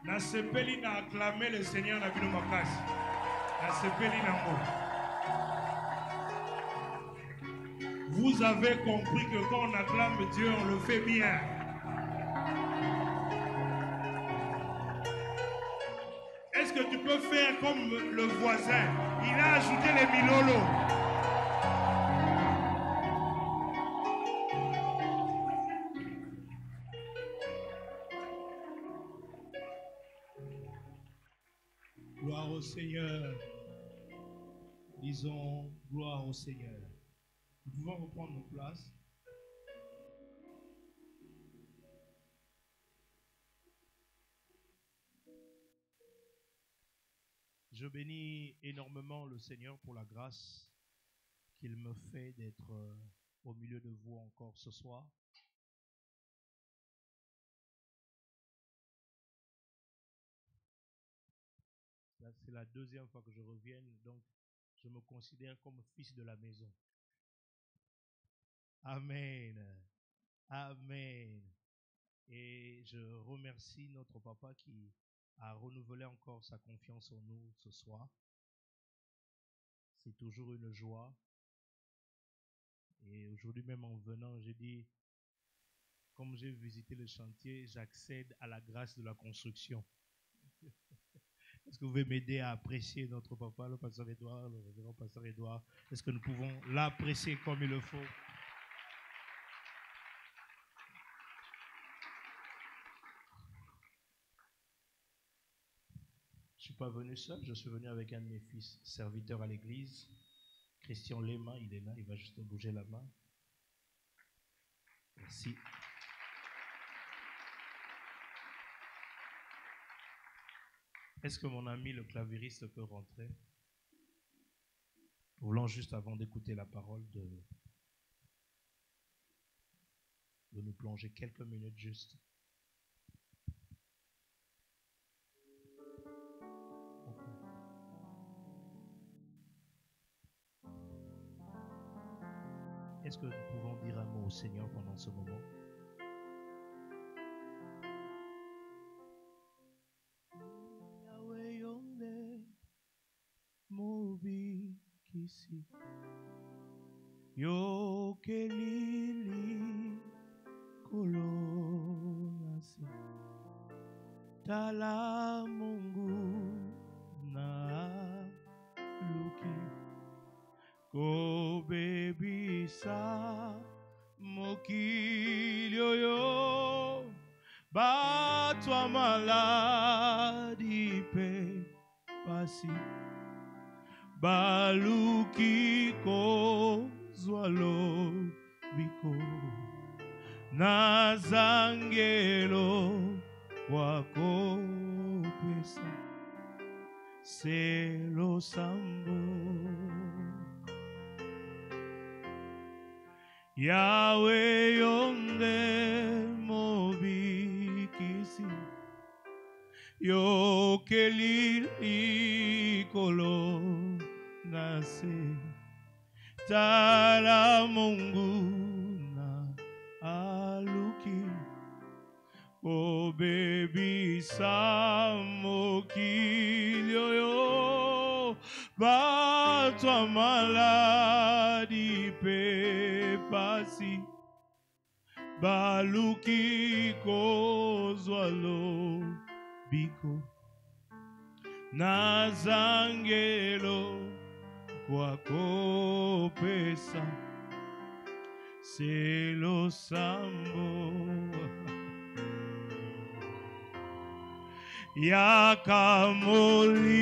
Nasepeli na acclamer le Seigneur na bino makasi. Nasepeli nango. Vous avez compris que quand on acclame Dieu, on le fait bien. Est-ce que tu peux faire comme le voisin? Il a ajouté les milolos. Gloire au Seigneur. Disons gloire au Seigneur. Nous pouvons reprendre nos places. Je bénis énormément le Seigneur pour la grâce qu'il me fait d'être au milieu de vous encore ce soir. C'est la deuxième fois que je reviens, donc je me considère comme fils de la maison. Amen. Amen. Et je remercie notre papa qui a renouvelé encore sa confiance en nous ce soir. C'est toujours une joie. Et aujourd'hui même en venant, j'ai dit, comme j'ai visité le chantier, j'accède à la grâce de la construction. Est-ce que vous pouvez m'aider à apprécier notre papa, le pasteur Edouard, le révérend pasteur Edouard? Est-ce que nous pouvons l'apprécier comme il le faut? Je ne suis pas venu seul, je suis venu avec un de mes fils serviteurs à l'église, Christian Lema, il est là, il va juste bouger la main. Merci. Est-ce que mon ami le clavieriste peut rentrer? Nous voulons juste avant d'écouter la parole de nous plonger quelques minutes juste. Est-ce que nous pouvons dire un mot au Seigneur pendant ce moment? Yahweh yonde mobi kisi yo kelili kolonasi tala Mungu na luki kobebisa mokili oyo batwa maladi pe pasi baluki kozwa lobiko na zangelo wako pesa selo sambo Yahweh yonde mobikisi yo kelili kolo nase tala Mungu na aluki obebisa mokili oyo batwa maladi pe pasi baluki kozwa lobiko na zangelo kwako pesa selo sambo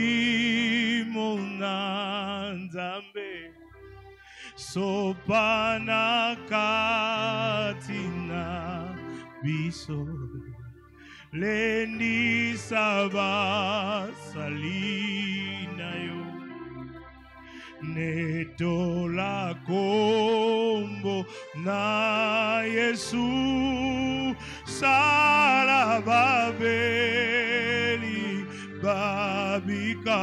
yakamolimo na nzambe sopana katina biso lendi saba salina yo netola kombo na Yesu sala babeli babika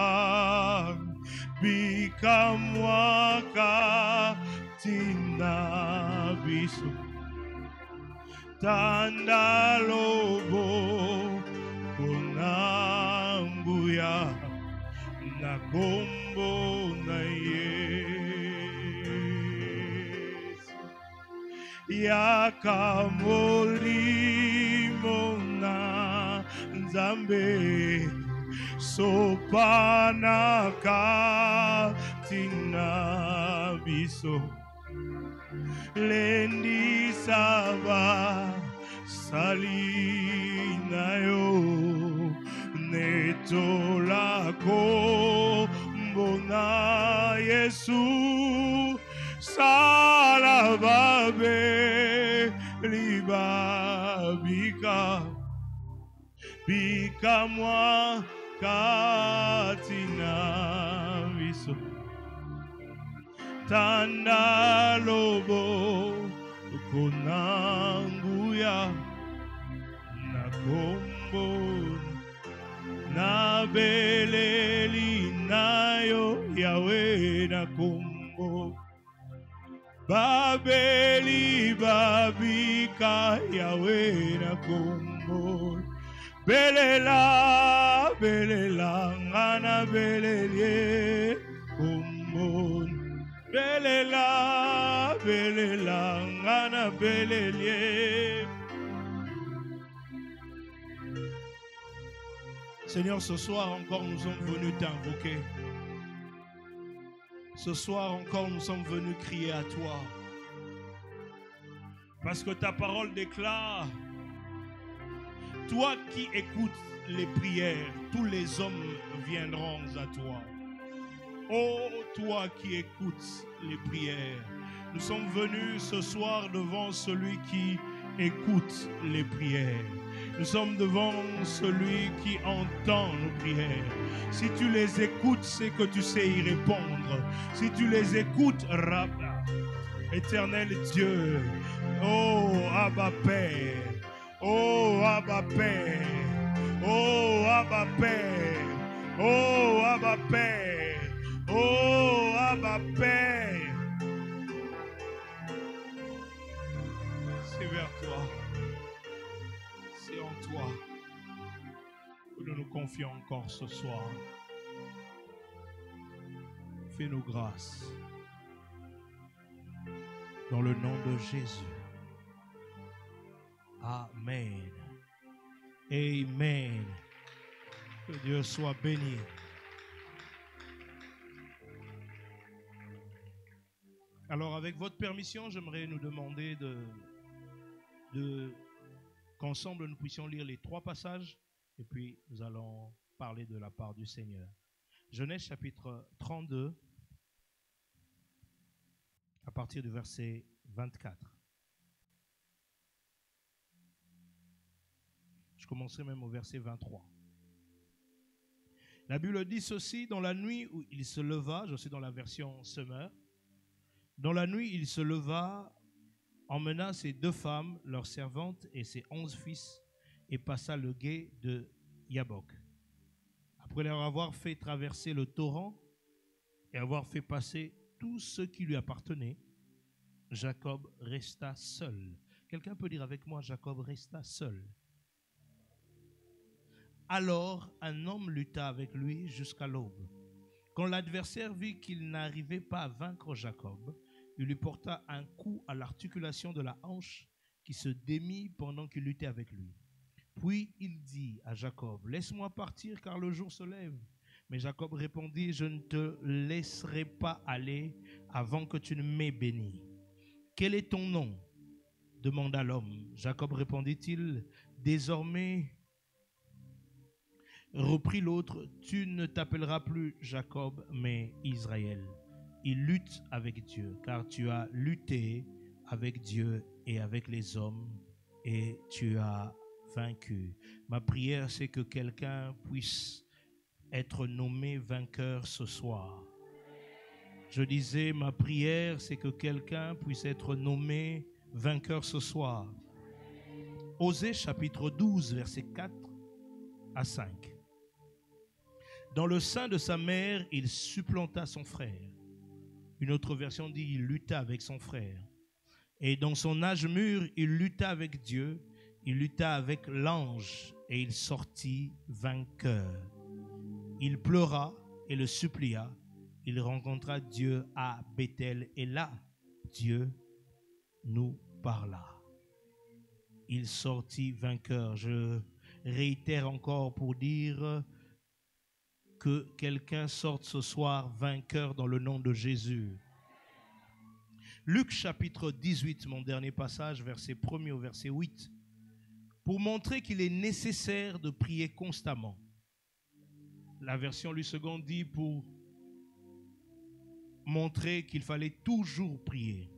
bika mwaka tina biso tanda lobo nambuya na kombo na Yesu yaka molimo na Nzambe sopana katina biso lendi saba salina yo netola mbona Yesu salababe libabika bika mwa katina biso tanda lobo konanguya na kombo na beleli nayo yawe na kombo babeli babika yawe na kombo belela belela ngana belelie kombo belela belela ngana belelie. Seigneur, ce soir encore nous sommes venus t'invoquer. Ce soir encore nous sommes venus crier à toi. Parce que ta parole déclare, toi qui écoutes les prières, tous les hommes viendront à toi. Oh, toi qui écoutes les prières, nous sommes venus ce soir devant celui qui écoute les prières. Nous sommes devant celui qui entend nos prières. Si tu les écoutes, c'est que tu sais y répondre. Si tu les écoutes, Rabba, éternel Dieu, oh Abba Père, oh Abba Père, oh Abba Père, oh Abba Père, oh Abba Père. C'est vers toi. C'est en toi que nous nous confions encore ce soir. Fais-nous grâce. Dans le nom de Jésus. Amen. Amen. Que Dieu soit béni. Alors, avec votre permission, j'aimerais nous demander qu'ensemble nous puissions lire les 3 passages et puis nous allons parler de la part du Seigneur. Genèse chapitre 32 à partir du verset 24. Je commencerai même au verset 23. La Bible dit ceci: dans la nuit où il se leva, je suis dans la version Semeur, dans la nuit il se leva, emmena ses 2 femmes, leurs servantes et ses 11 fils, et passa le gué de Yabok. Après leur avoir fait traverser le torrent et avoir fait passer tout ce qui lui appartenait, Jacob resta seul. Quelqu'un peut dire avec moi, Jacob resta seul. Alors un homme lutta avec lui jusqu'à l'aube. Quand l'adversaire vit qu'il n'arrivait pas à vaincre Jacob, il lui porta un coup à l'articulation de la hanche qui se démit pendant qu'il luttait avec lui. Puis il dit à Jacob: laisse-moi partir car le jour se lève. Mais Jacob répondit: je ne te laisserai pas aller avant que tu ne m'aies béni. Quel est ton nom? Demanda l'homme. Jacob répondit-il: désormais, reprit l'autre, tu ne t'appelleras plus Jacob, mais Israël. Il lutte avec Dieu, car tu as lutté avec Dieu et avec les hommes, et tu as vaincu. Ma prière, c'est que quelqu'un puisse être nommé vainqueur ce soir. Je disais, ma prière, c'est que quelqu'un puisse être nommé vainqueur ce soir. Osée chapitre 12, versets 4 à 5. Dans le sein de sa mère, il supplanta son frère. Une autre version dit, il lutta avec son frère. Et dans son âge mûr, il lutta avec Dieu, il lutta avec l'ange et il sortit vainqueur. Il pleura et le supplia. Il rencontra Dieu à Bethel et là, Dieu nous parla. Il sortit vainqueur. Je réitère encore pour dire que quelqu'un sorte ce soir vainqueur dans le nom de Jésus. Luc chapitre 18, mon dernier passage, verset 1er au verset 8, pour montrer qu'il est nécessaire de prier constamment. La version Louis II dit pour montrer qu'il fallait toujours prier.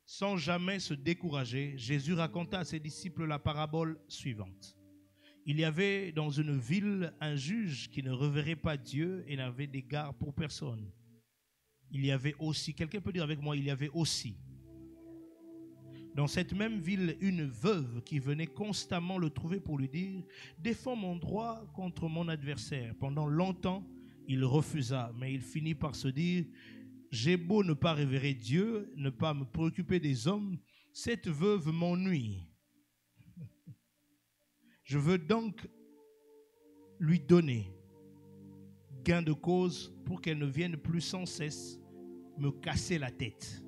Sans jamais se décourager, Jésus raconta à ses disciples la parabole suivante. Il y avait dans une ville un juge qui ne reverrait pas Dieu et n'avait d'égard pour personne. Il y avait aussi, quelqu'un peut dire avec moi, il y avait aussi, dans cette même ville, une veuve qui venait constamment le trouver pour lui dire « Défends mon droit contre mon adversaire ». Pendant longtemps, il refusa, mais il finit par se dire « J'ai beau ne pas révérer Dieu, ne pas me préoccuper des hommes, cette veuve m'ennuie. Je veux donc lui donner gain de cause pour qu'elle ne vienne plus sans cesse me casser la tête. »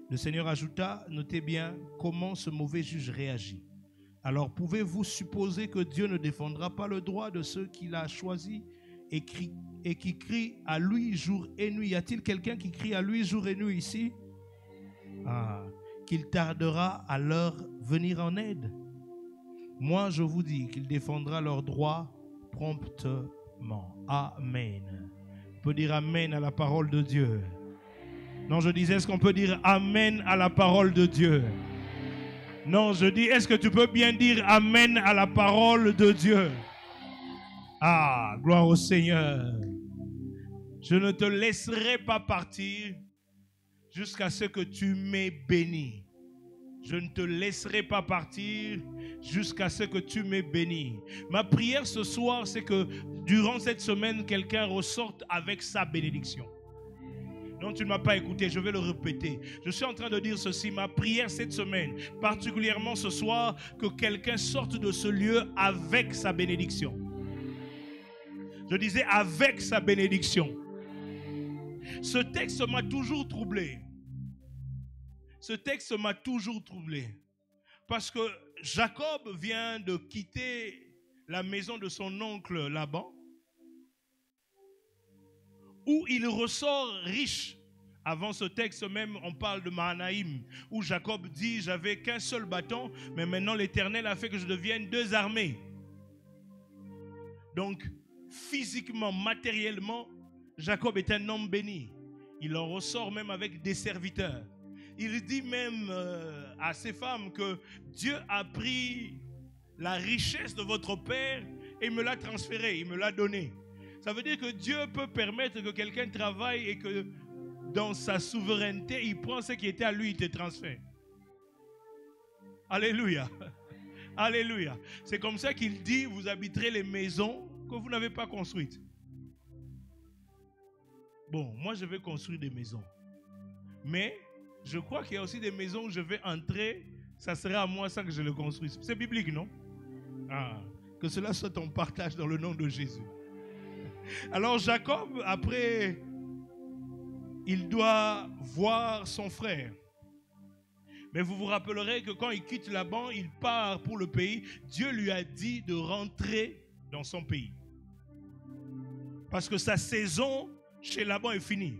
Le Seigneur ajouta, notez bien comment ce mauvais juge réagit. Alors pouvez-vous supposer que Dieu ne défendra pas le droit de ceux qu'il a choisis et qui crient à lui jour et nuit? Y a-t-il quelqu'un qui crie à lui jour et nuit ici? Qu'il tardera à leur venir en aide. Moi je vous dis qu'il défendra leurs droits promptement. Amen. On peut dire amen à la parole de Dieu. Non, je disais, est-ce qu'on peut dire amen à la parole de Dieu? Non, je dis, est-ce que tu peux bien dire amen à la parole de Dieu? Ah, gloire au Seigneur. Je ne te laisserai pas partir jusqu'à ce que tu m'aies béni. Je ne te laisserai pas partir jusqu'à ce que tu m'aies béni. Ma prière ce soir, c'est que durant cette semaine, quelqu'un ressorte avec sa bénédiction. Non, tu ne m'as pas écouté, je vais le répéter. Je suis en train de dire ceci, ma prière cette semaine, particulièrement ce soir, que quelqu'un sorte de ce lieu avec sa bénédiction. Je disais avec sa bénédiction. Ce texte m'a toujours troublé. Ce texte m'a toujours troublé. Parce que Jacob vient de quitter la maison de son oncle Laban, où il ressort riche. Avant ce texte même, on parle de Mahanaïm, où Jacob dit « J'avais qu'un seul bâton, mais maintenant l'Éternel a fait que je devienne 2 armées. » Donc, physiquement, matériellement, Jacob est un homme béni. Il en ressort même avec des serviteurs. Il dit même à ses femmes que Dieu a pris la richesse de votre père et me l'a transféré, il me l'a donné. Ça veut dire que Dieu peut permettre que quelqu'un travaille et que dans sa souveraineté, il prend ce qui était à lui, il te transfère. Alléluia. Alléluia. C'est comme ça qu'il dit, vous habiterez les maisons que vous n'avez pas construites. Bon, moi je vais construire des maisons. Mais je crois qu'il y a aussi des maisons où je vais entrer, ça sera à moi sans que je le construise. C'est biblique, non? Que cela soit ton partage dans le nom de Jésus. Alors Jacob, après, il doit voir son frère. Mais vous vous rappellerez que quand il quitte Laban, il part pour le pays. Dieu lui a dit de rentrer dans son pays. Parce que sa saison chez Laban est finie.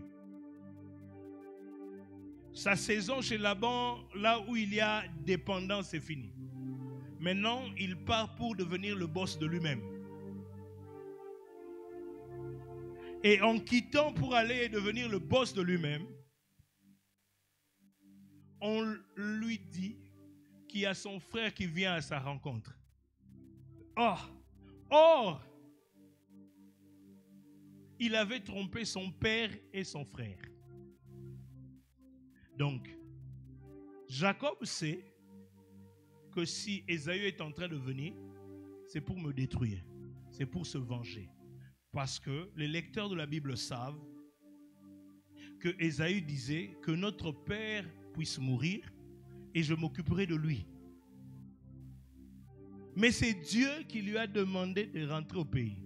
Sa saison chez Laban, là où il y a dépendance, est finie. Maintenant, il part pour devenir le boss de lui-même. Et en quittant pour aller devenir le boss de lui-même, on lui dit qu'il y a son frère qui vient à sa rencontre. Or, il avait trompé son père et son frère. Donc, Jacob sait que si Ésaü est en train de venir, c'est pour me détruire, c'est pour se venger. Parce que les lecteurs de la Bible savent que Ésaü disait que notre père puisse mourir et je m'occuperai de lui. Mais c'est Dieu qui lui a demandé de rentrer au pays.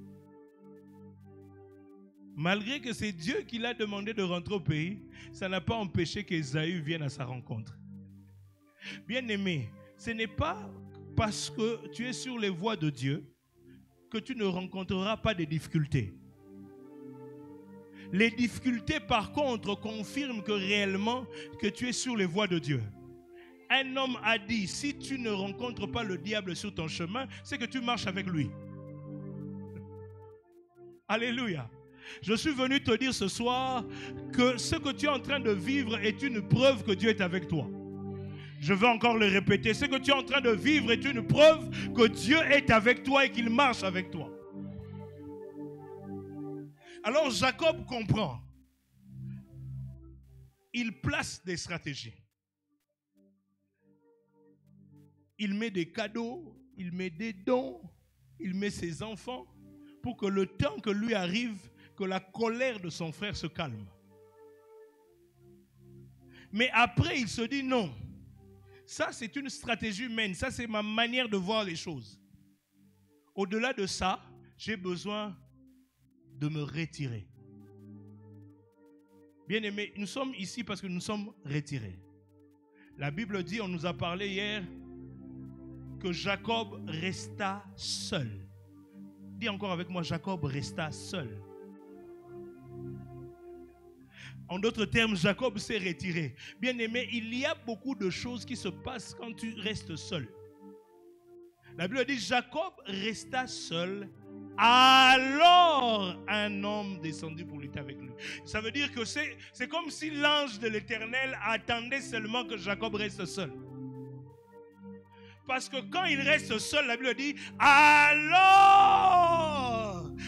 Malgré que c'est Dieu qui l'a demandé de rentrer au pays, ça n'a pas empêché qu'Ésaü vienne à sa rencontre. Bien-aimé, ce n'est pas parce que tu es sur les voies de Dieu que tu ne rencontreras pas de difficultés. Les difficultés, par contre, confirment que réellement que tu es sur les voies de Dieu. Un homme a dit, si tu ne rencontres pas le diable sur ton chemin, c'est que tu marches avec lui. Alléluia. Je suis venu te dire ce soir que ce que tu es en train de vivre est une preuve que Dieu est avec toi. Je veux encore le répéter. Ce que tu es en train de vivre est une preuve que Dieu est avec toi et qu'il marche avec toi. Alors Jacob comprend. Il place des stratégies. Il met des cadeaux, il met des dons, il met ses enfants pour que le temps que lui arrive, que la colère de son frère se calme. Mais après, il se dit non. Ça, c'est une stratégie humaine. Ça, c'est ma manière de voir les choses. Au-delà de ça, j'ai besoin de me retirer. Bien-aimés, nous sommes ici parce que nous sommes retirés. La Bible dit, on nous a parlé hier, que Jacob resta seul. Dis encore avec moi, Jacob resta seul. En d'autres termes, Jacob s'est retiré. Bien-aimé, il y a beaucoup de choses qui se passent quand tu restes seul. La Bible dit, Jacob resta seul. Alors, un homme descendit pour lutter avec lui. Ça veut dire que c'est comme si l'ange de l'Éternel attendait seulement que Jacob reste seul. Parce que quand il reste seul, la Bible dit, alors,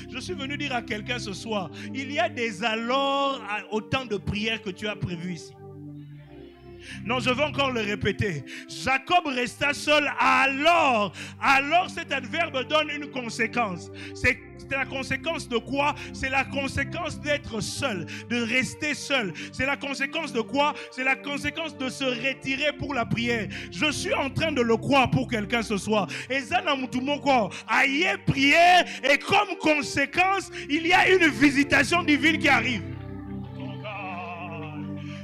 je suis venu dire à quelqu'un ce soir, il y a des alors au temps de prière que tu as prévu ici. Non, je vais encore le répéter. Jacob resta seul alors. Alors cet adverbe donne une conséquence. C'est la conséquence de quoi? C'est la conséquence d'être seul, de rester seul. C'est la conséquence de quoi? C'est la conséquence de se retirer pour la prière. Je suis en train de le croire pour quelqu'un ce soir. Et aïe prière, et comme conséquence, il y a une visitation divine qui arrive.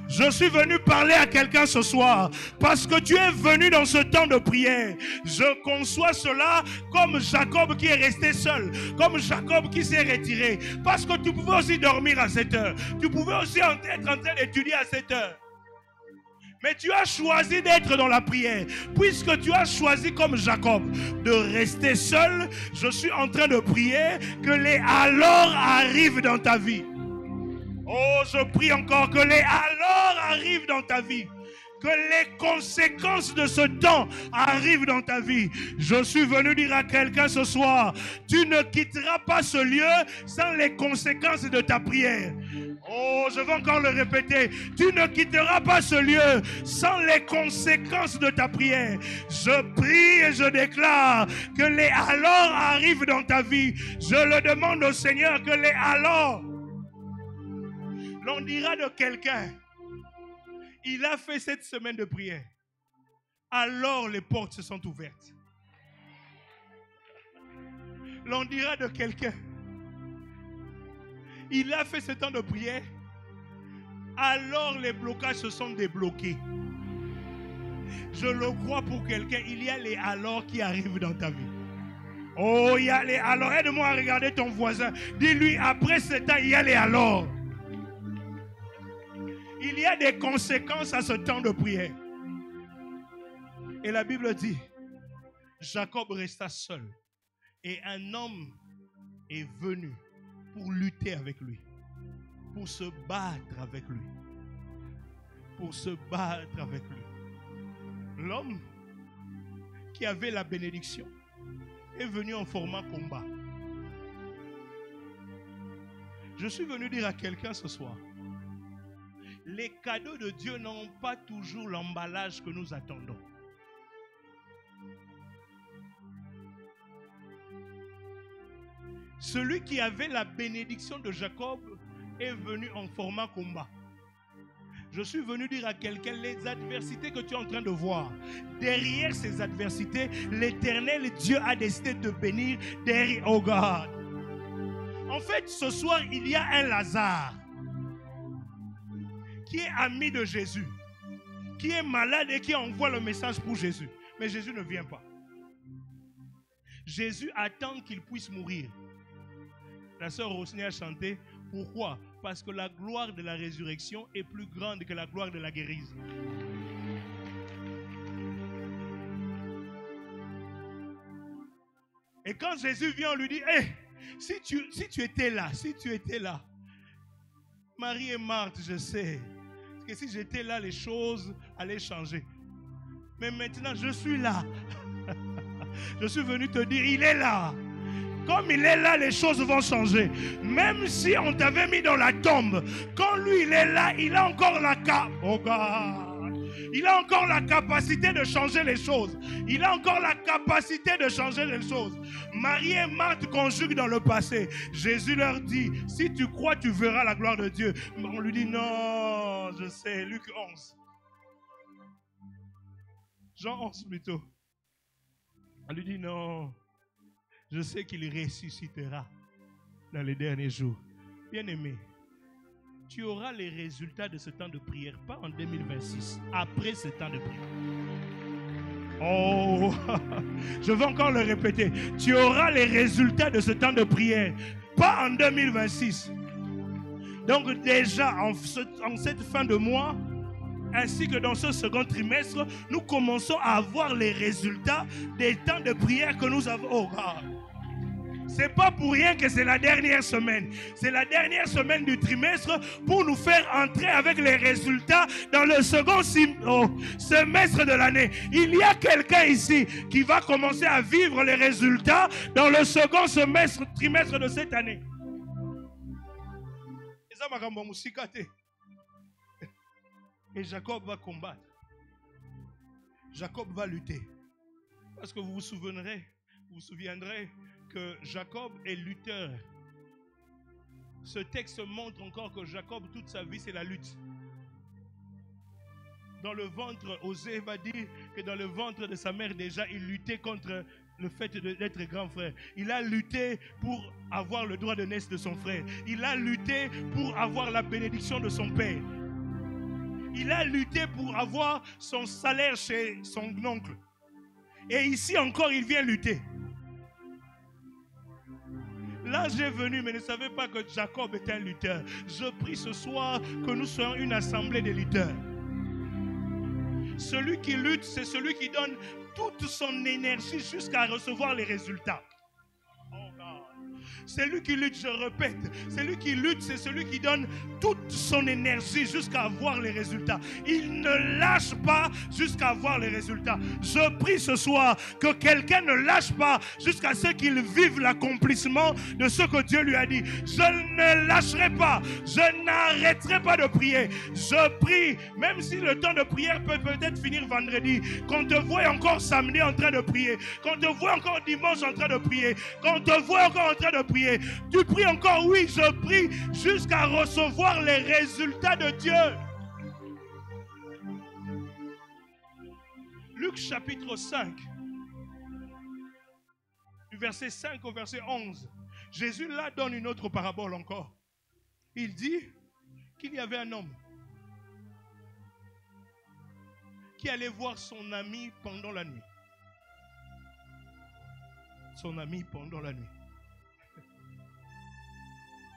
Je suis venu parler à quelqu'un ce soir parce que tu es venu dans ce temps de prière. Je conçois cela comme Jacob qui est resté seul, comme Jacob qui s'est retiré. Parce que tu pouvais aussi dormir à 7 heures. Tu pouvais aussi être en train d'étudier à 7 heures. Mais tu as choisi d'être dans la prière. Puisque tu as choisi comme Jacob de rester seul, je suis en train de prier que les alors arrivent dans ta vie. Oh, je prie encore que les alors arrivent dans ta vie. Que les conséquences de ce temps arrivent dans ta vie. Je suis venu dire à quelqu'un ce soir, tu ne quitteras pas ce lieu sans les conséquences de ta prière. Oh, je vais encore le répéter. Tu ne quitteras pas ce lieu sans les conséquences de ta prière. Je prie et je déclare que les alors arrivent dans ta vie. Je le demande au Seigneur que les alors... L'on dira de quelqu'un, il a fait cette semaine de prière. Alors les portes se sont ouvertes. L'on dira de quelqu'un, il a fait ce temps de prière. Alors les blocages se sont débloqués. Je le crois pour quelqu'un, il y a les alors qui arrivent dans ta vie. Oh, il y a les alors. Aide-moi à regarder ton voisin. Dis-lui, après ce temps, il y a les alors. Il y a des conséquences à ce temps de prière. Et la Bible dit, Jacob resta seul. Et un homme est venu pour lutter avec lui. Pour se battre avec lui. Pour se battre avec lui. L'homme qui avait la bénédiction est venu en format combat. Je suis venu dire à quelqu'un ce soir, les cadeaux de Dieu n'ont pas toujours l'emballage que nous attendons. Celui qui avait la bénédiction de Jacob est venu en format combat. Je suis venu dire à quelqu'un, les adversités que tu es en train de voir, derrière ces adversités, l'Éternel Dieu a décidé de bénir derrière. Oh God. En fait, ce soir, il y a un Lazare qui est ami de Jésus, qui est malade et qui envoie le message pour Jésus. Mais Jésus ne vient pas. Jésus attend qu'il puisse mourir. La sœur Rosny a chanté. Pourquoi? Parce que la gloire de la résurrection est plus grande que la gloire de la guérison. Et quand Jésus vient, on lui dit, hey, si tu étais là, Marie et Marthe, je sais que si j'étais là, les choses allaient changer. Mais maintenant, je suis là. Je suis venu te dire, il est là. Comme il est là, les choses vont changer. Même si on t'avait mis dans la tombe, quand lui il est là, il a encore il a encore la capacité de changer les choses. Il a encore la capacité de changer les choses. Marie et Marthe conjuguent dans le passé. Jésus leur dit, si tu crois, tu verras la gloire de Dieu. On lui dit, non, je sais, Luc 11. Jean 11 plutôt. On lui dit, non. Je sais qu'il ressuscitera dans les derniers jours. Bien-aimé, tu auras les résultats de ce temps de prière, pas en 2026, après ce temps de prière. Oh, je vais encore le répéter. Tu auras les résultats de ce temps de prière, pas en 2026. Donc déjà, en cette fin de mois, ainsi que dans ce second trimestre, nous commençons à avoir les résultats des temps de prière que nous avons. Oh God. C'est pas pour rien que c'est la dernière semaine. C'est la dernière semaine du trimestre pour nous faire entrer avec les résultats dans le second semestre de l'année. Il y a quelqu'un ici qui va commencer à vivre les résultats dans le second trimestre de cette année. Et Jacob va combattre. Jacob va lutter. Parce que vous vous souviendrez que Jacob est lutteur. Ce texte montre encore que Jacob, toute sa vie, c'est la lutte. Dans le ventre, Osée va dire que dans le ventre de sa mère, déjà, il luttait contre le fait d'être grand frère. Il a lutté pour avoir le droit de naître de son frère. Il a lutté pour avoir la bénédiction de son père. Il a lutté pour avoir son salaire chez son oncle. Et ici encore, il vient lutter. Là, j'ai venu, mais ne savais pas que Jacob était un lutteur. Je prie ce soir que nous soyons une assemblée de lutteurs. Celui qui lutte, c'est celui qui donne toute son énergie jusqu'à recevoir les résultats. Celui qui lutte, je répète, celui qui lutte, c'est celui qui donne toute son énergie jusqu'à avoir les résultats. Il ne lâche pas jusqu'à avoir les résultats. Je prie ce soir que quelqu'un ne lâche pas jusqu'à ce qu'il vive l'accomplissement de ce que Dieu lui a dit. Je ne lâcherai pas, je n'arrêterai pas de prier. Je prie, même si le temps de prière peut peut-être finir vendredi, qu'on te voit encore samedi en train de prier, qu'on te voit encore dimanche en train de prier, qu'on te voit encore en train de prier. Tu pries encore? Oui, je prie jusqu'à recevoir les résultats de Dieu. Luc chapitre 5, du verset 5 au verset 11. Jésus là donne une autre parabole encore. Il dit qu'il y avait un homme qui allait voir son ami pendant la nuit. Son ami pendant la nuit.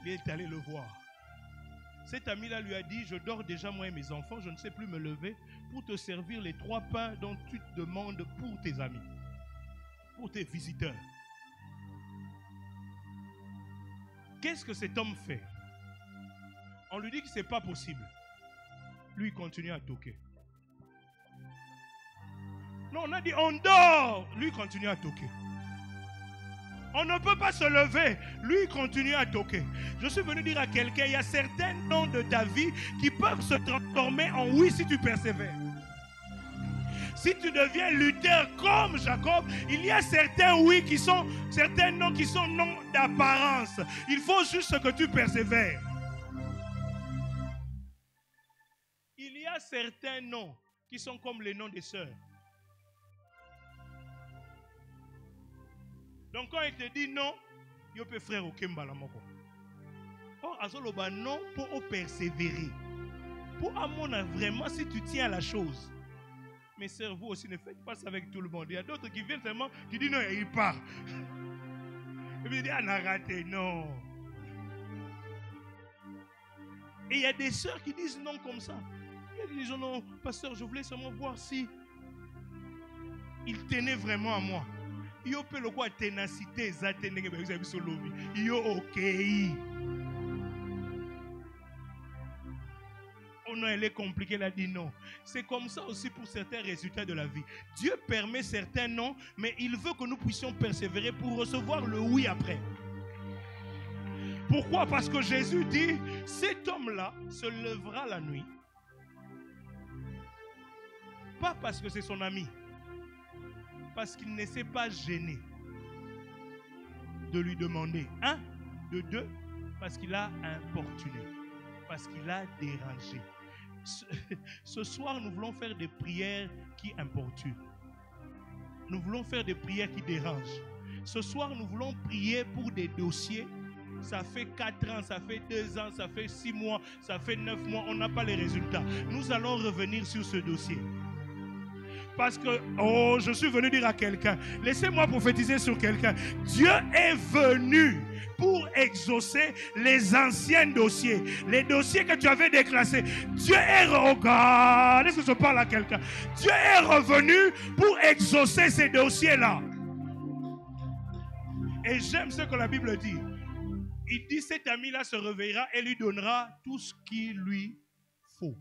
Il est allé le voir. Cet ami-là lui a dit, je dors déjà moi et mes enfants, je ne sais plus me lever pour te servir les 3 pains dont tu te demandes pour tes amis, pour tes visiteurs. Qu'est-ce que cet homme fait? On lui dit que ce n'est pas possible. Lui, il continue à toquer. Non, on a dit, on dort. Lui, il continue à toquer. On ne peut pas se lever. Lui, il continue à toquer. Je suis venu dire à quelqu'un, il y a certains noms de ta vie qui peuvent se transformer en oui si tu persévères. Si tu deviens lutteur comme Jacob, il y a certains oui qui sont, certains noms qui sont noms d'apparence. Il faut juste que tu persévères. Il a certains noms qui sont comme les noms des sœurs. Donc quand il te dit non, il peut frère au Kembala moko. Oh, azoloba non pour persévérer. Pour amona vraiment si tu tiens à la chose. Mes sœurs, vous aussi ne faites pas ça avec tout le monde. Il y a d'autres qui viennent seulement, qui disent non, il part. Et puis il dit, on a raté, non. Et il y a des sœurs qui disent non comme ça. Ils disent non, pasteur, je voulais seulement voir si il tenait vraiment à moi. Il y a peu le quoi ténacité, ça tenait que vous avez sur l'obi. Il y a ok. Oh non, elle est compliquée, elle a dit non. C'est comme ça aussi pour certains résultats de la vie. Dieu permet certains non, mais il veut que nous puissions persévérer pour recevoir le oui après. Pourquoi? Parce que Jésus dit, cet homme-là se lèvera la nuit. Pas parce que c'est son ami, parce qu'il ne s'est pas gêné de lui demander. Un, de deux, parce qu'il a importuné, parce qu'il a dérangé. Ce soir, nous voulons faire des prières qui importunent. Nous voulons faire des prières qui dérangent. Ce soir, nous voulons prier pour des dossiers. Ça fait 4 ans, ça fait 2 ans, ça fait 6 mois, ça fait 9 mois. On n'a pas les résultats. Nous allons revenir sur ce dossier. Parce que, oh, je suis venu dire à quelqu'un, laissez-moi prophétiser sur quelqu'un. Dieu est venu pour exaucer les anciens dossiers, les dossiers que tu avais déclassés. Dieu est, regarde, est-ce que je parle à quelqu'un? Dieu est revenu pour exaucer ces dossiers-là. Et j'aime ce que la Bible dit. Il dit, cet ami-là se réveillera et lui donnera tout ce qu'il lui faut.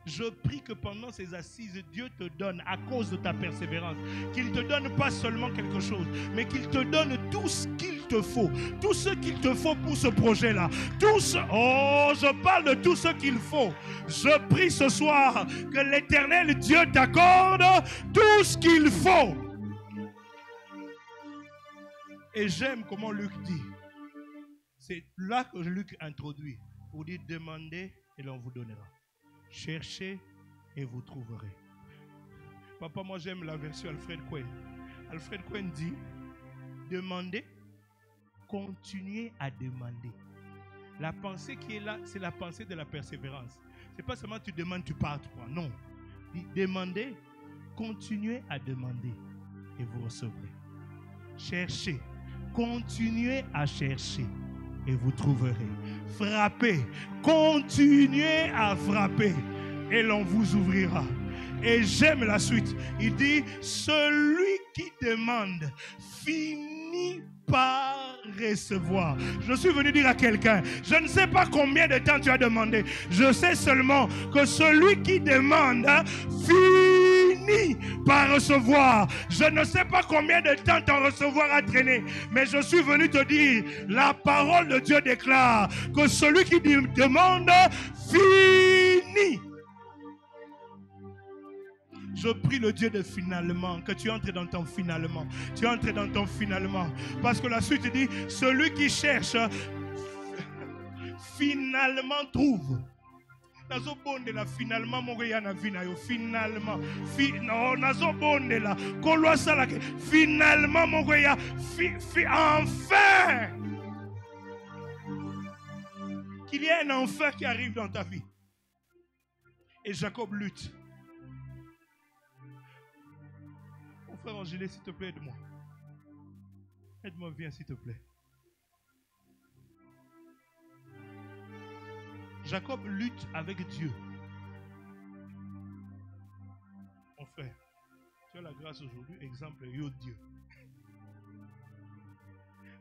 Je prie que pendant ces assises, Dieu te donne, à cause de ta persévérance, qu'il ne te donne pas seulement quelque chose, mais qu'il te donne tout ce qu'il te faut. Tout ce qu'il te faut pour ce projet-là. Oh, je parle de tout ce qu'il faut. Je prie ce soir que l'Éternel Dieu t'accorde tout ce qu'il faut. Et j'aime comment Luc dit. C'est là que Luc introduit. Pour dire, demandez et l'on vous donnera. Cherchez et vous trouverez. Papa, moi j'aime la version Alfred Cohen. Alfred Cohen dit, demandez, continuez à demander. La pensée qui est là, c'est la pensée de la persévérance. C'est pas seulement tu demandes, tu pars, tu prends. Non. Demandez, continuez à demander et vous recevrez. Cherchez, continuez à chercher et vous trouverez. Frappez, continuez à frapper et l'on vous ouvrira. Et j'aime la suite. Il dit, celui qui demande finit par recevoir. Je suis venu dire à quelqu'un, je ne sais pas combien de temps tu as demandé. Je sais seulement que celui qui demande finit par recevoir. Je ne sais pas combien de temps ton recevoir a traîné, mais je suis venu te dire, la parole de Dieu déclare que celui qui demande finit. Je prie le Dieu de finalement, que tu entres dans ton finalement. Tu entres dans ton finalement. Parce que la suite dit, celui qui cherche, finalement trouve. Finalement, mon gars, finalement, finalement, mon gars, enfin, qu'il y ait un enfin qui arrive dans ta vie. Et Jacob lutte. Mon frère Angélé, s'il te plaît, aide-moi. Aide-moi, viens, s'il te plaît. Jacob lutte avec Dieu. Mon frère, tu as la grâce aujourd'hui, exemple, yo Dieu.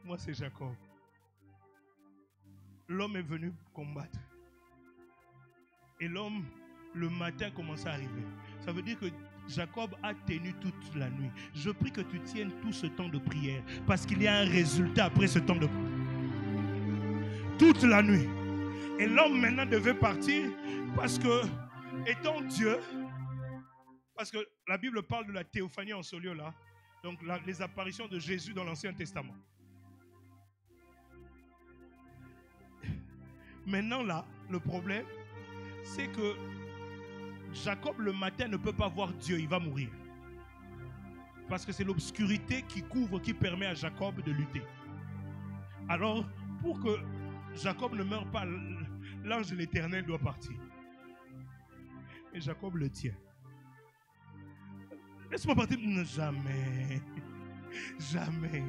Moi, c'est Jacob. L'homme est venu combattre. Et l'homme, le matin, commence à arriver. Ça veut dire que Jacob a tenu toute la nuit. Je prie que tu tiennes tout ce temps de prière, parce qu'il y a un résultat après ce temps de prière. Toute la nuit. Et l'homme maintenant devait partir parce que, étant Dieu, parce que la Bible parle de la théophanie en ce lieu-là, donc les apparitions de Jésus dans l'Ancien Testament. Maintenant là, le problème, c'est que Jacob le matin ne peut pas voir Dieu, il va mourir. Parce que c'est l'obscurité qui couvre, qui permet à Jacob de lutter. Alors, pour que Jacob ne meure pas, l'ange de l'Éternel doit partir. Et Jacob le tient. Laisse-moi partir. Jamais. Jamais.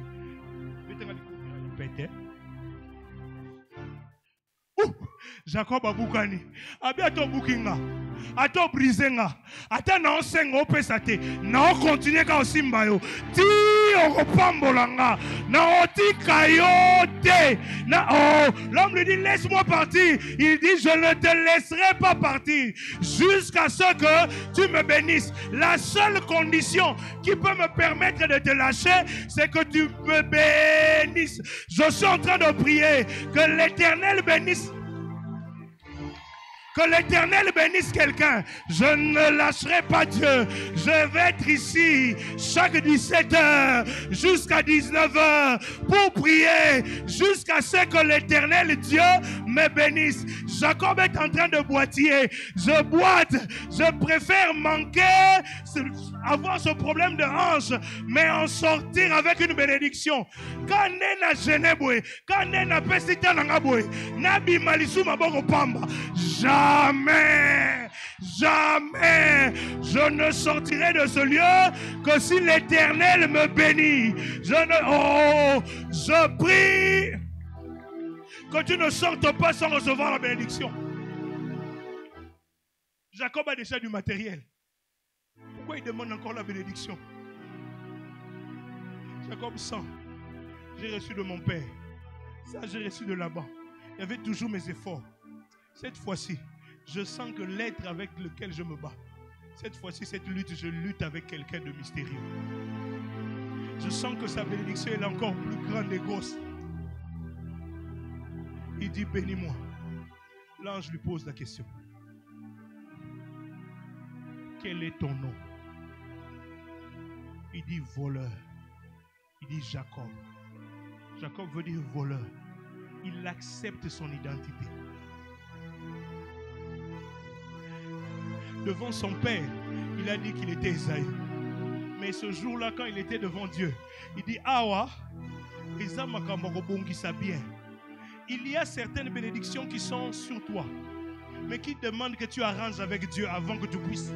Jacob a boukani. Abiato boukinga. Ato brisenga. Ata na osenga opesate. Na continue ka osimba yo. Ti okopambolanga. Na otika yo te. Na oh, l'homme lui dit laisse-moi partir. Il dit je ne te laisserai pas partir jusqu'à ce que tu me bénisses. La seule condition qui peut me permettre de te lâcher, c'est que tu me bénisses. Je suis en train de prier que l'Éternel bénisse. Que l'Éternel bénisse quelqu'un. Je ne lâcherai pas Dieu. Je vais être ici chaque 17h jusqu'à 19h pour prier jusqu'à ce que l'Éternel Dieu me bénisse. Jacob est en train de boitiller. Je boite. Je préfère manquer, avoir ce problème de hanche, mais en sortir avec une bénédiction. Quand na genebwe, quand na pesita nangabwe, nabi malisu maboko pamba. Jamais, jamais, je ne sortirai de ce lieu que si l'Éternel me bénit. Je prie que tu ne sortes pas sans recevoir la bénédiction. Jacob a déjà du matériel. Pourquoi il demande encore la bénédiction? Jacob sent, j'ai reçu de mon père, ça j'ai reçu de là-bas. Il y avait toujours mes efforts. Cette fois-ci, je sens que l'être avec lequel je me bats, cette fois-ci, cette lutte, je lutte avec quelqu'un de mystérieux. Je sens que sa bénédiction est encore plus grande et grosse. Il dit, bénis-moi. L'ange lui pose la question. Quel est ton nom? Il dit, voleur. Il dit, Jacob. Jacob veut dire voleur. Il accepte son identité. Devant son père, il a dit qu'il était Esaïe. Mais ce jour-là, quand il était devant Dieu, il dit, Awa, bien. Il y a certaines bénédictions qui sont sur toi, mais qui demandent que tu arranges avec Dieu avant que tu puisses.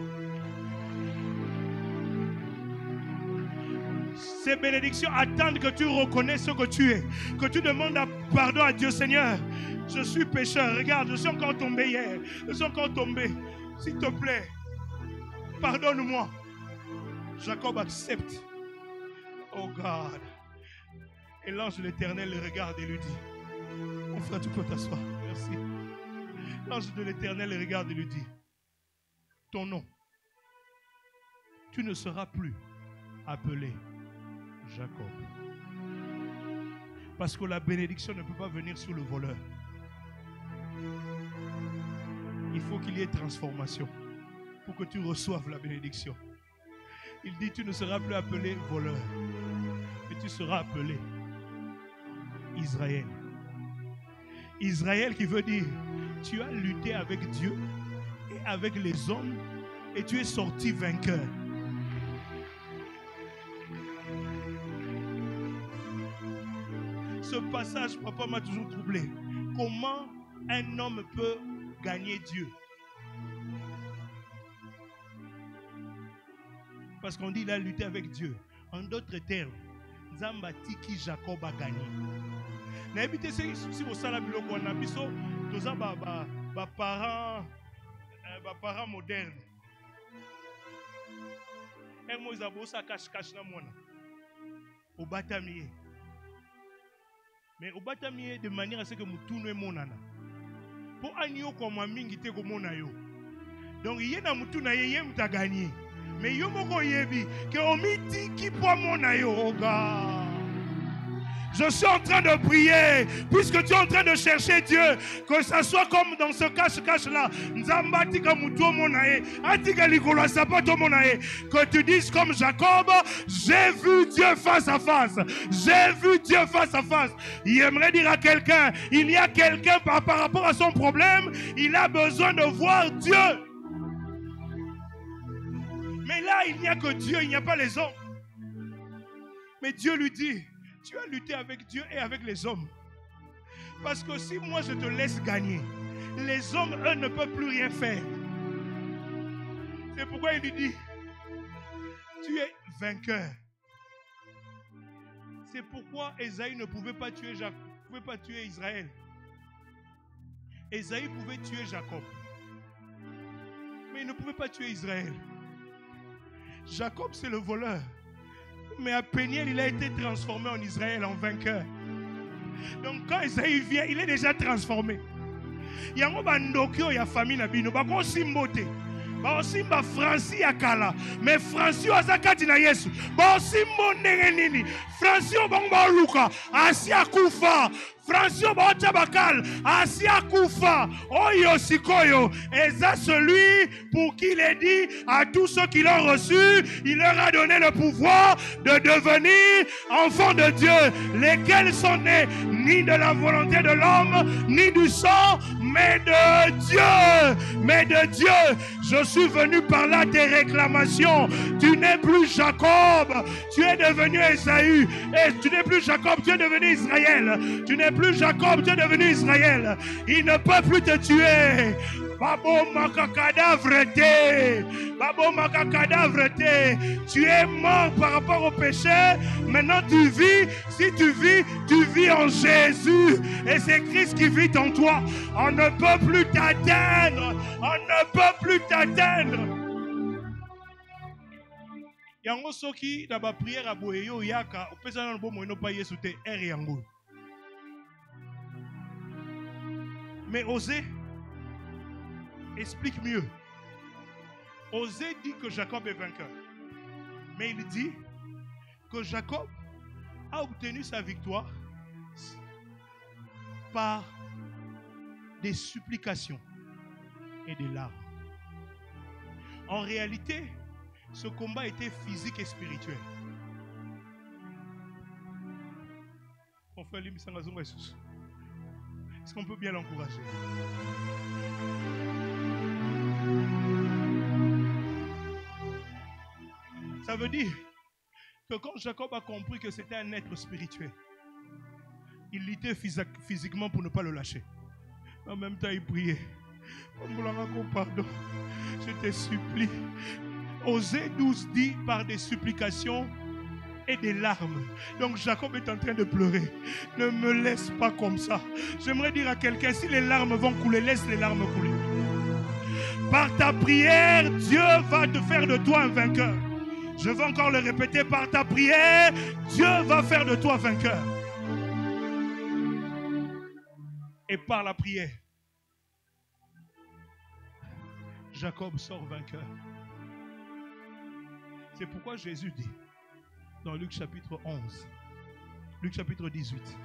Ces bénédictions attendent que tu reconnaisses ce que tu es, que tu demandes pardon à Dieu. Seigneur, je suis pécheur, regarde, je suis encore tombé hier, je suis encore tombé. S'il te plaît, pardonne-moi. Jacob accepte. Oh God. Et l'ange de l'Éternel le regarde et lui dit, mon frère, tu peux t'asseoir. Merci. L'ange de l'Éternel le regarde et lui dit, ton nom, tu ne seras plus appelé Jacob. Parce que la bénédiction ne peut pas venir sur le voleur. Il faut qu'il y ait transformation pour que tu reçoives la bénédiction. Il dit, tu ne seras plus appelé voleur, mais tu seras appelé Israël. Israël qui veut dire, tu as lutté avec Dieu et avec les hommes et tu es sorti vainqueur. Ce passage, papa, m'a toujours troublé. Comment un homme peut gagner Dieu? Parce qu'on dit qu'il a lutté avec Dieu. En d'autres termes, Zambati qui Jacob a gagné. N'habitez si vous savez biloko na biso, tous ça parents modernes. Et moi ils ont ça cache na mona. Au batamier. Mais au batamier de manière à ce que mutuno monana. Pour agneau comme mingi te ko mona yo. Donc yena mutuna yeye muta gagner. Mais yo moko yebi que omiti qui po mona yo, oh God. Je suis en train de prier, puisque tu es en train de chercher Dieu, que ça soit comme dans ce cache-cache-là. Que tu dises comme Jacob, j'ai vu Dieu face à face. J'ai vu Dieu face à face. Il aimerait dire à quelqu'un, il y a quelqu'un par rapport à son problème, il a besoin de voir Dieu. Là, il n'y a que Dieu, il n'y a pas les hommes. Mais Dieu lui dit, tu as lutté avec Dieu et avec les hommes. Parce que si moi je te laisse gagner, les hommes, eux, ne peuvent plus rien faire. C'est pourquoi il lui dit, tu es vainqueur. C'est pourquoi Ésaïe ne pouvait pas tuer Jacob, ne pouvait pas tuer Israël. Ésaïe pouvait tuer Jacob, mais il ne pouvait pas tuer Israël. Jacob, c'est le voleur. Mais à Péniel, il a été transformé en Israël, en vainqueur. Donc quand Ésaïe vient, il est déjà transformé. Il y a une famille qui Baosimba Franci akala mais Franci azakati na Yesu baosimbo ndenge nini Franci obongo luka asia kufa Franci obota bakal asia kufa oyo sikoyo eza celui pour qui il est dit à tous ceux qui l'ont reçu il leur a donné le pouvoir de devenir enfants de Dieu, lesquels sont nés ni de la volonté de l'homme ni du sang mais de Dieu. Mais de Dieu. Je suis venu par là tes réclamations. Tu n'es plus Jacob, tu es devenu Ésaü. Et tu n'es plus Jacob, tu es devenu Israël. Tu n'es plus Jacob, tu es devenu Israël. Il ne peut plus te tuer. Babo maka cadavre té. Babo maka cadavre té. Tu es mort par rapport au péché. Maintenant tu vis. Si tu vis en Jésus. Et c'est Christ qui vit en toi. On ne peut plus t'atteindre. On ne peut plus t'atteindre. Yango soki na ba prière a boyeyo yaka opesa na bo moino pa Yesu te er yango. Mais Osée explique mieux. Osée dit que Jacob est vainqueur. Mais il dit que Jacob a obtenu sa victoire par des supplications et des larmes. En réalité, ce combat était physique et spirituel. Est-ce qu'on peut bien l'encourager? Ça veut dire que quand Jacob a compris que c'était un être spirituel, il luttait physiquement pour ne pas le lâcher. En même temps, il priait. Pardon, je te supplie. Osée 12 dit par des supplications et des larmes. Donc Jacob est en train de pleurer. Ne me laisse pas comme ça. J'aimerais dire à quelqu'un, si les larmes vont couler, laisse les larmes couler. Par ta prière, Dieu va te faire de toi un vainqueur. Je veux encore le répéter, par ta prière, Dieu va faire de toi vainqueur. Et par la prière, Jacob sort vainqueur. C'est pourquoi Jésus dit, dans Luc chapitre 11, Luc chapitre 18,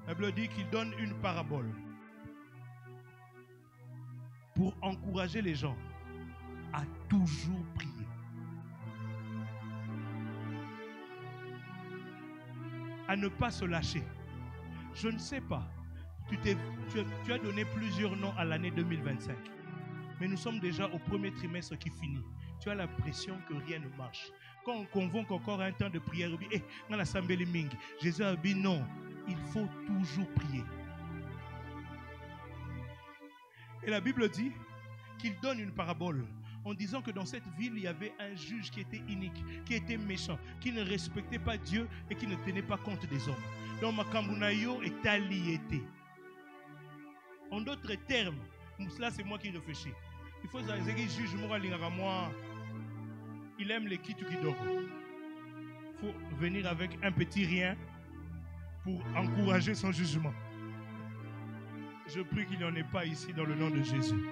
la Bible dit qu'il donne une parabole pour encourager les gens à toujours prier. À ne pas se lâcher. Je ne sais pas, tu as donné plusieurs noms à l'année 2025. Mais nous sommes déjà au premier trimestre qui finit. Tu as l'impression que rien ne marche. Quand on convoque encore un temps de prière, dans l'assemblée Ming, Jésus a dit non, il faut toujours prier. Et la Bible dit qu'il donne une parabole en disant que dans cette ville, il y avait un juge qui était inique, qui était méchant, qui ne respectait pas Dieu et qui ne tenait pas compte des hommes. Donc, Makambunayo est aliété. En d'autres termes, là c'est moi qui réfléchis. Il faut savoir que le juge moi, il aime les kitukidoro. Il faut venir avec un petit rien pour encourager son jugement. Je prie qu'il n'y en ait pas ici dans le nom de Jésus.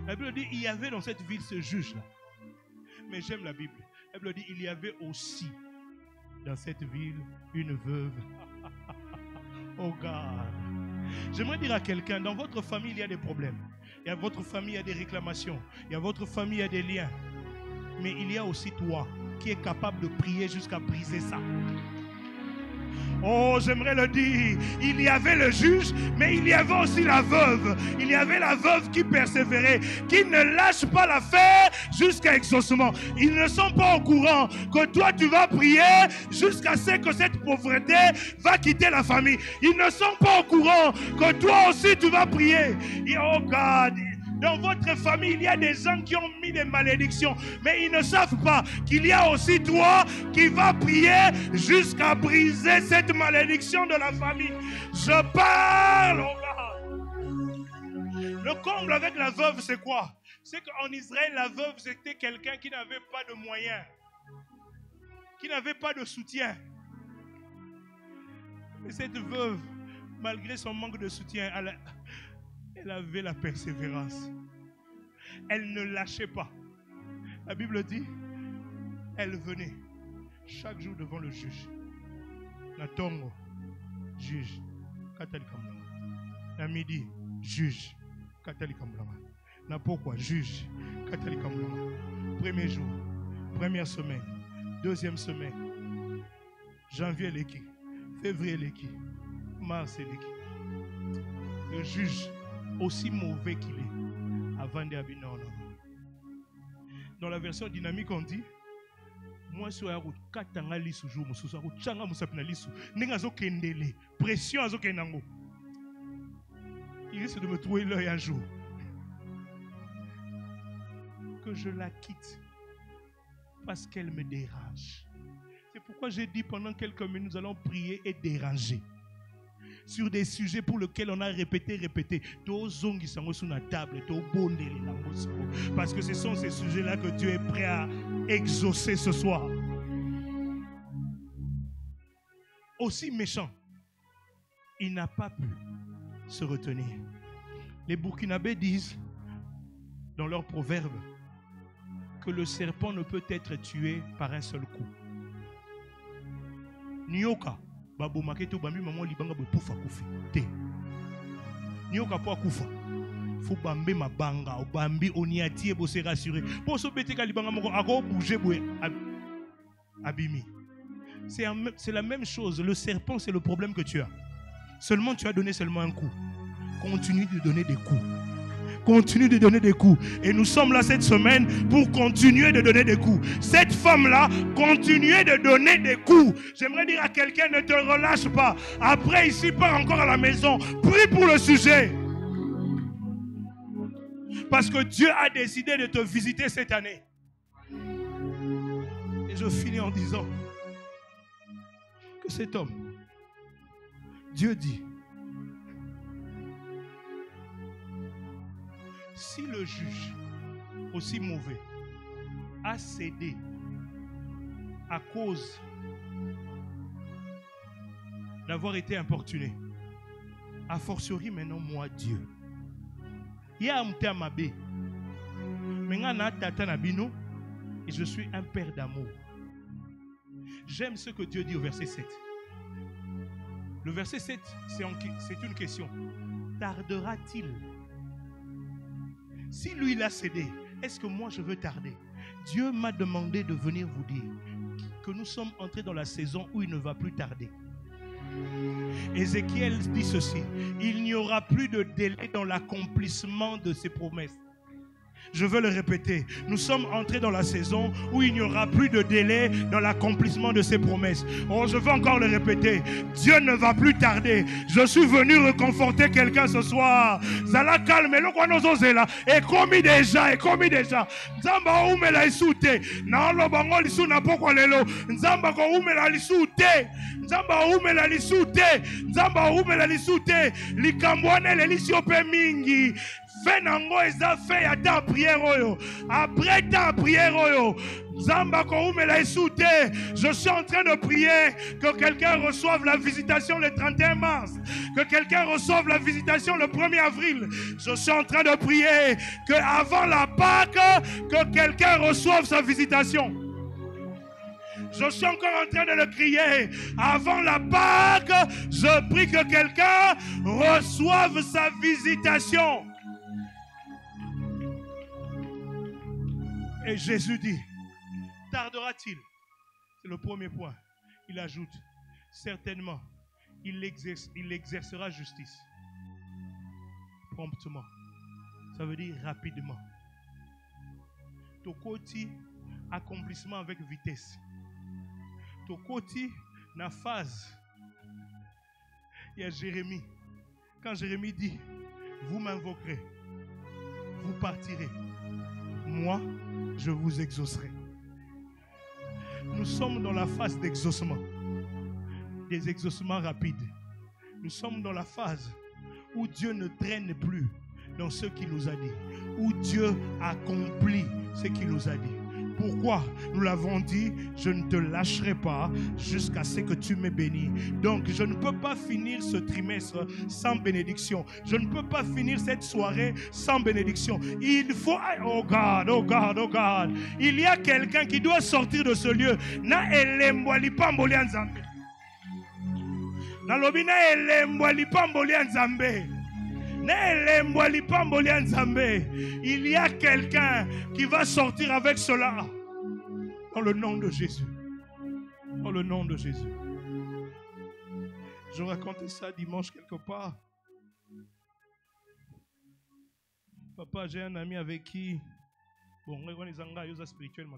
La Bible dit qu'il y avait dans cette ville ce juge-là. Mais j'aime la Bible. La Bible dit qu'il y avait aussi dans cette ville une veuve. Oh God. J'aimerais dire à quelqu'un, dans votre famille, il y a des problèmes. Il y a votre famille, il y a des réclamations. Il y a votre famille, il y a des liens. Mais il y a aussi toi qui es capable de prier jusqu'à briser ça. Oh, j'aimerais le dire. Il y avait le juge, mais il y avait aussi la veuve. Il y avait la veuve qui persévérait, qui ne lâche pas l'affaire jusqu'à exaucement. Ils ne sont pas au courant que toi, tu vas prier jusqu'à ce que cette pauvreté va quitter la famille. Ils ne sont pas au courant que toi aussi, tu vas prier. Et oh God, dans votre famille, il y a des gens qui ont mis des malédictions, mais ils ne savent pas qu'il y a aussi toi qui vas prier jusqu'à briser cette malédiction de la famille. Je parle, oh God. Le comble avec la veuve, c'est quoi? C'est qu'en Israël, la veuve, c'était quelqu'un qui n'avait pas de moyens, qui n'avait pas de soutien. Et cette veuve, malgré son manque de soutien, elle avait la persévérance. Elle ne lâchait pas. La Bible dit, elle venait chaque jour devant le juge. Natongo, juge, katali kamlama. Na midi, juge, katali kamlama. Na pourquoi, juge, katali kamlama. Premier jour, première semaine, deuxième semaine, janvier l'équipe, février l'équipe, mars l'équipe. Le juge, aussi mauvais qu'il est, avant d'abinono. Dans la version dynamique, on dit, moi, je suis à katanga lisu jour, je suis à changa musapina lisu, n'engazo kendele, pression azo kenango. Il risque de me trouver l'œil un jour. Que je la quitte parce qu'elle me dérange. C'est pourquoi j'ai dit pendant quelques minutes, nous allons prier et déranger sur des sujets pour lesquels on a répété. Parce que ce sont ces sujets-là que Dieu est prêt à exaucer ce soir. Aussi méchant, il n'a pas pu se retenir. Les Burkinabés disent dans leur proverbe que le serpent ne peut être tué par un seul coup. Nyoka babo maketo bambi maman libanga bo poufa kufi te. Nyoka po kufa. Faut bambe mabanga, bambi oniatie bo se rassurer. Pour so bete ka libanga moko ako bouger bo abimi. C'est la même chose. Le serpent, c'est le problème que tu as. Seulement, tu as donné seulement un coup. Continue de donner des coups. Continue de donner des coups. Et nous sommes là cette semaine pour continuer de donner des coups. Cette femme-là, continuez de donner des coups. J'aimerais dire à quelqu'un, ne te relâche pas. Après, ici, pars encore à la maison. Prie pour le sujet. Parce que Dieu a décidé de te visiter cette année. Et je finis en disant que cet homme, Dieu dit, si le juge, aussi mauvais, a cédé à cause d'avoir été importuné, a fortiori maintenant moi Dieu. Et je suis un père d'amour. J'aime ce que Dieu dit au verset 7. Le verset 7, c'est une question. Tardera-t-il? Si lui il a cédé, est-ce que moi je veux tarder? Dieu m'a demandé de venir vous dire que nous sommes entrés dans la saison où il ne va plus tarder. Ézéchiel dit ceci: il n'y aura plus de délai dans l'accomplissement de ses promesses. Je veux le répéter. Nous sommes entrés dans la saison où il n'y aura plus de délai dans l'accomplissement de ses promesses. Oh, je veux encore le répéter. Dieu ne va plus tarder. Je suis venu reconforter quelqu'un ce soir. Zala calme, le quoi nous osons là. Et commis déjà, Nzamba oumela isute. Na lo bango lisu na poko lelo. Nzamba ko oumela lisute. Nzamba oumela lisute. Nzamba oumela lisute. Likambwane lelisyope mingi. Venango eza fait à ta prière oyo. Après ta prière oyo, Zamba koumela esute. Je suis en train de prier que quelqu'un reçoive la visitation le 31 mars, que quelqu'un reçoive la visitation le 1er avril. Je suis en train de prier que avant la Pâque, que quelqu'un reçoive sa visitation. Je suis encore en train de le crier. Avant la Pâque, je prie que quelqu'un reçoive sa visitation. Et Jésus dit, tardera-t-il? C'est le premier point. Il ajoute, certainement, il exercera justice. Promptement. Ça veut dire rapidement. Tokoti, accomplissement avec vitesse. Tokoti, na phase. Il y a Jérémie. Quand Jérémie dit, vous m'invoquerez, vous partirez. Moi, je vous exaucerai. Nous sommes dans la phase d'exaucement. Des exaucements rapides. Nous sommes dans la phase où Dieu ne traîne plus dans ce qu'il nous a dit. Où Dieu accomplit ce qu'il nous a dit. Pourquoi? Nous l'avons dit, je ne te lâcherai pas jusqu'à ce que tu me bénis. Donc, je ne peux pas finir ce trimestre sans bénédiction. Je ne peux pas finir cette soirée sans bénédiction. Il faut... Oh God, oh God, oh God. Il y a quelqu'un qui doit sortir de ce lieu. Na elembwali pamboli nzambe. Na lobina elembwali pamboli nzambe. Il y a quelqu'un qui va sortir avec cela. Dans le nom de Jésus. Dans le nom de Jésus. Je racontais ça dimanche quelque part. Papa, j'ai un ami avec qui... Bon, on est en spirituel,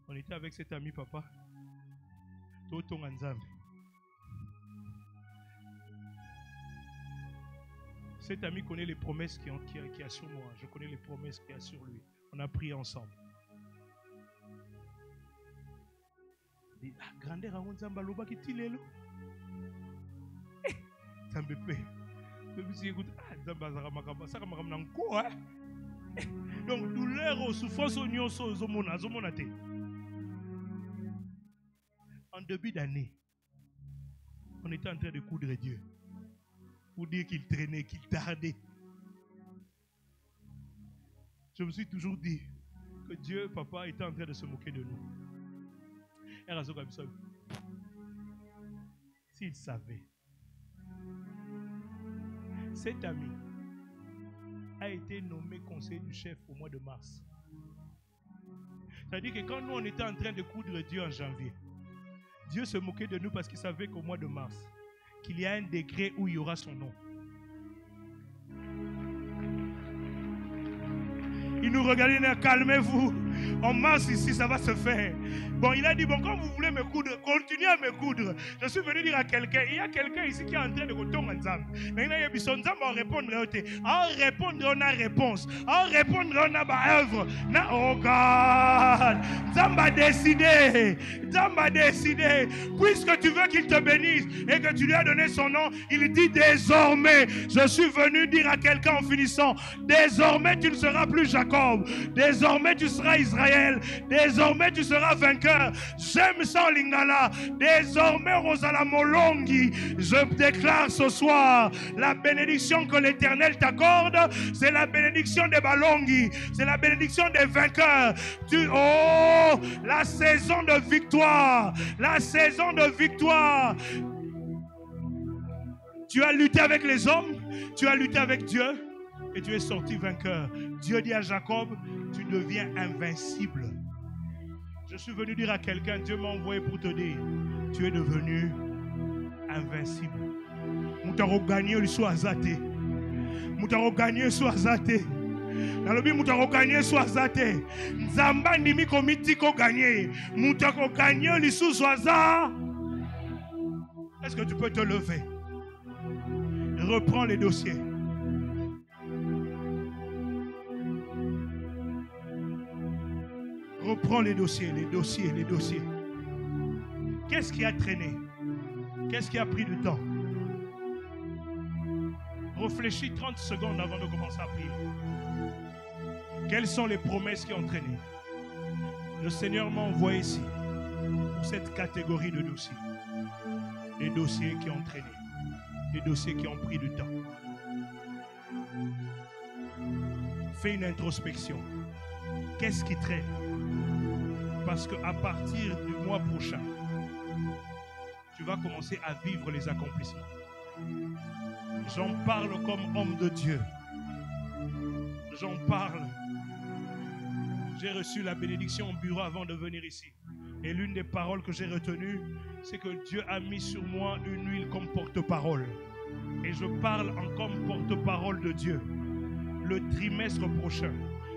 on était avec cet ami, papa. Cet ami connaît les promesses qu'il y a sur moi. Je connais les promesses qu'il y a sur lui. On a prié ensemble. Il dit, grandeur à Nzamba loba qui tilelo. Ça me paie. Donc douleur, souffrance, en début d'année, on était en train de coudre Dieu. Pour dire qu'il traînait, qu'il tardait. Je me suis toujours dit que Dieu, papa, était en train de se moquer de nous. S'il savait. Cet ami a été nommé conseiller du chef au mois de mars. C'est-à-dire que quand nous, on était en train de coudre Dieu en janvier, Dieu se moquait de nous parce qu'il savait qu'au mois de mars, qu'il y a un décret où il y aura son nom. Il nous regardait, calmez-vous. En mars ici, ça va se faire. Bon, il a dit, bon, quand vous voulez me coudre, continuez à me coudre. Je suis venu dire à quelqu'un, il y a quelqu'un ici qui est en train de retourner en Zam. Maintenant, il y a besoin de répondre. En répondre, on a réponse. En répondre, on a œuvre. Oh God! Zam a décidé. Zam a décidé. Puisque tu veux qu'il te bénisse et que tu lui as donné son nom, il dit désormais, je suis venu dire à quelqu'un en finissant, désormais tu ne seras plus Jacob. Désormais tu seras Israël. Désormais tu seras vainqueur. J'aime ça Lingala. Désormais Rosala Molongi. Je déclare ce soir la bénédiction que l'Éternel t'accorde. C'est la bénédiction des Balongi. C'est la bénédiction des vainqueurs. Oh, la saison de victoire. La saison de victoire. Tu as lutté avec les hommes. Tu as lutté avec Dieu. Et tu es sorti vainqueur. Dieu dit à Jacob, tu deviens invincible. Je suis venu dire à quelqu'un, Dieu m'a envoyé pour te dire, tu es devenu invincible. Moutaro gagné le soit zaté. Moutaro gagné soit zaté. Nalobi moutaro gagné soit zaté. Nzamba nimi komiti ko gagné. Moutaro gagné le soit za. Est-ce que tu peux te lever? Reprends les dossiers. Reprends les dossiers, les dossiers, les dossiers. Qu'est-ce qui a traîné? Qu'est-ce qui a pris du temps? Réfléchis 30 secondes avant de commencer à prier. Quelles sont les promesses qui ont traîné? Le Seigneur m'a envoyé ici pour cette catégorie de dossiers. Les dossiers qui ont traîné. Les dossiers qui ont pris du temps. Fais une introspection. Qu'est-ce qui traîne? Parce qu'à partir du mois prochain, tu vas commencer à vivre les accomplissements. J'en parle comme homme de Dieu. J'en parle J'ai reçu la bénédiction au bureau avant de venir ici. Et l'une des paroles que j'ai retenues, c'est que Dieu a mis sur moi une huile comme porte-parole. Et je parle en comme porte-parole de Dieu. Le trimestre prochain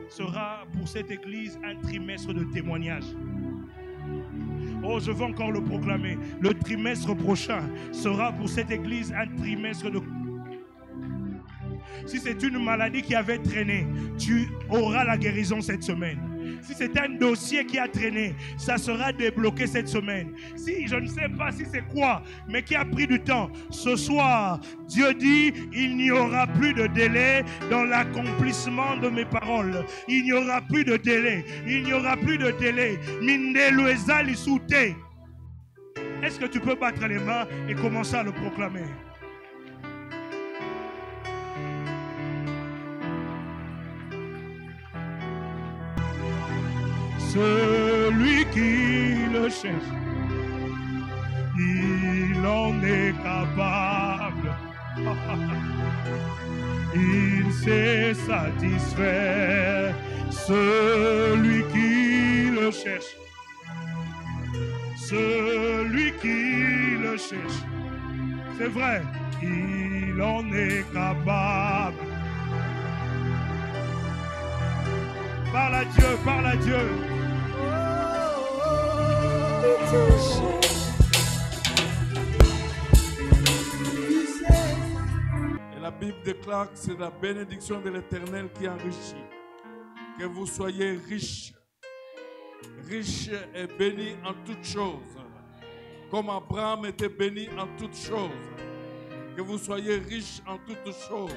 sera pour cette église un trimestre de témoignage. Oh, je veux encore le proclamer. Le trimestre prochain sera pour cette église un trimestre de... Si c'est une maladie qui avait traîné, tu auras la guérison cette semaine. Si c'est un dossier qui a traîné, ça sera débloqué cette semaine. Si je ne sais pas si c'est quoi, mais qui a pris du temps, ce soir, Dieu dit, il n'y aura plus de délai dans l'accomplissement de mes paroles. Il n'y aura plus de délai. Il n'y aura plus de délai. Est-ce que tu peux battre les mains et commencer à le proclamer? Celui qui le cherche, il en est capable. Il sait satisfaire celui qui le cherche. Celui qui le cherche, c'est vrai, il en est capable. Parle à Dieu, parle à Dieu. Et la Bible déclare que c'est la bénédiction de l'Éternel qui enrichit. Que vous soyez riches, riches et bénis en toutes choses, comme Abraham était béni en toutes choses. Que vous soyez riches en toutes choses.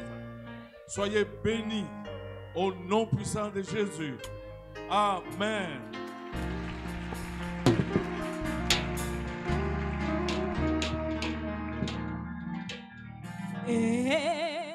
Soyez bénis au nom puissant de Jésus. Amen. Hey.